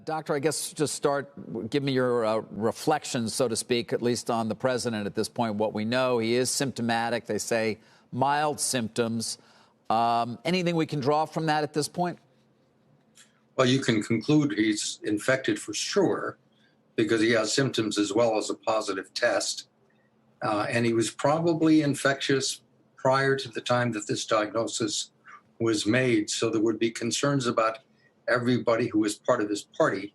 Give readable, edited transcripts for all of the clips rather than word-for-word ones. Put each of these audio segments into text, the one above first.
Doctor, I guess just give me your reflections, so to speak, at least on the president at this point. What we know, he is symptomatic. They say mild symptoms. Anything we can draw from that at this point? Well, you can conclude he's infected for sure because he has symptoms as well as a positive test. And he was probably infectious prior to the time that this diagnosis was made. So there would be concerns about everybody who was part of his party.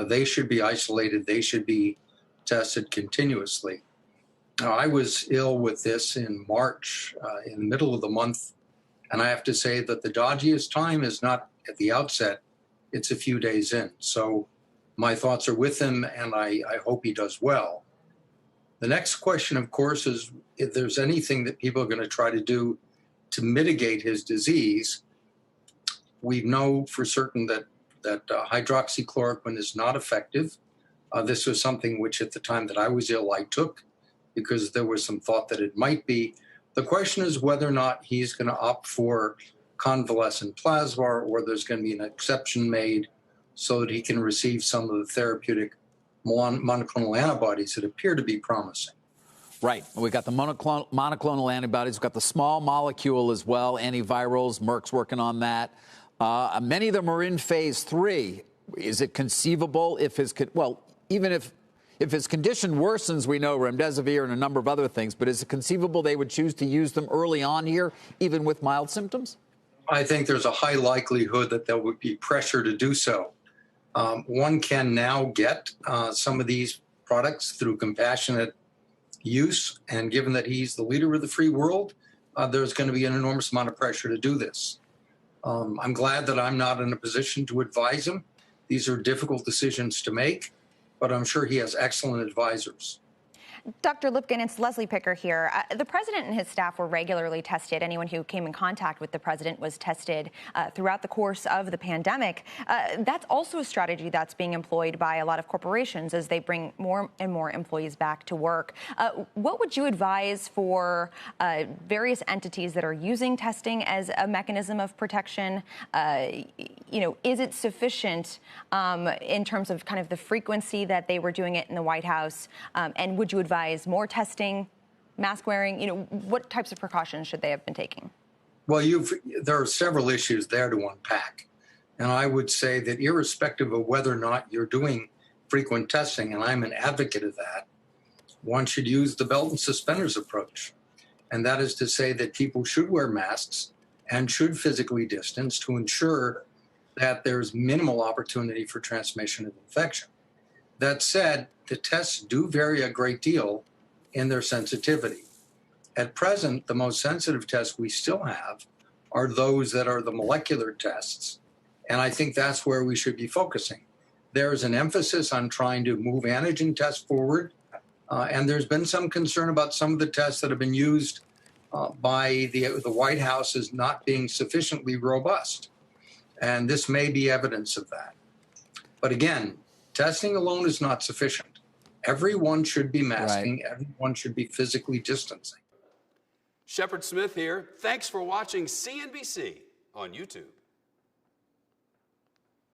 They should be isolated. They should be tested continuously. I was ill with this in March, in the middle of the month. And I have to say that the dodgiest time is not at the outset. It's a few days in. So my thoughts are with him, and I hope he does well. The next question, of course, is if there's anything that people are going to try to do to mitigate his disease. We know for certain that hydroxychloroquine is not effective. This was something which at the time that I was ill, I took because there was some thought that it might be. The question is whether or not he's going to opt for convalescent plasma or there's going to be an exception made so that he can receive some of the therapeutic monoclonal antibodies that appear to be promising. Right. We've got the monoclonal antibodies. We've got the small molecule as well, antivirals. Merck's working on that. Many of them are in phase 3. Is it conceivable even if his condition worsens, we know remdesivir and a number of other things, but is it conceivable they would choose to use them early on here, even with mild symptoms? I think there's a high likelihood that there would be pressure to do so. One can now get some of these products through compassionate use, and given that he's the leader of the free world, there's going to be an enormous amount of pressure to do this. I'm glad that I'm not in a position to advise him. These are difficult decisions to make, but I'm sure he has excellent advisors. Dr. Lipkin, it's Leslie Picker here. The president and his staff were regularly tested. Anyone who came in contact with the president was tested throughout the course of the pandemic. That's also a strategy that's being employed by a lot of corporations as they bring more and more employees back to work. What would you advise for various entities that are using testing as a mechanism of protection? Is it sufficient in terms of kind of the frequency that they were doing it in the White House? And would you advise more testing, mask wearing? What types of precautions should they have been taking? Well, there are several issues there to unpack. And I would say that irrespective of whether or not you're doing frequent testing, and I'm an advocate of that, one should use the belt and suspenders approach. And that is to say that people should wear masks and should physically distance to ensure that there's minimal opportunity for transmission of infection. That said, the tests do vary a great deal in their sensitivity. At present, the most sensitive tests we still have are those that are the molecular tests, and I think that's where we should be focusing. There is an emphasis on trying to move antigen tests forward, and there's been some concern about some of the tests that have been used by the White House as not being sufficiently robust, and this may be evidence of that. But again, testing alone is not sufficient. Everyone should be masking. Right. Everyone should be physically distancing. Shepard Smith here. Thanks for watching CNBC on YouTube.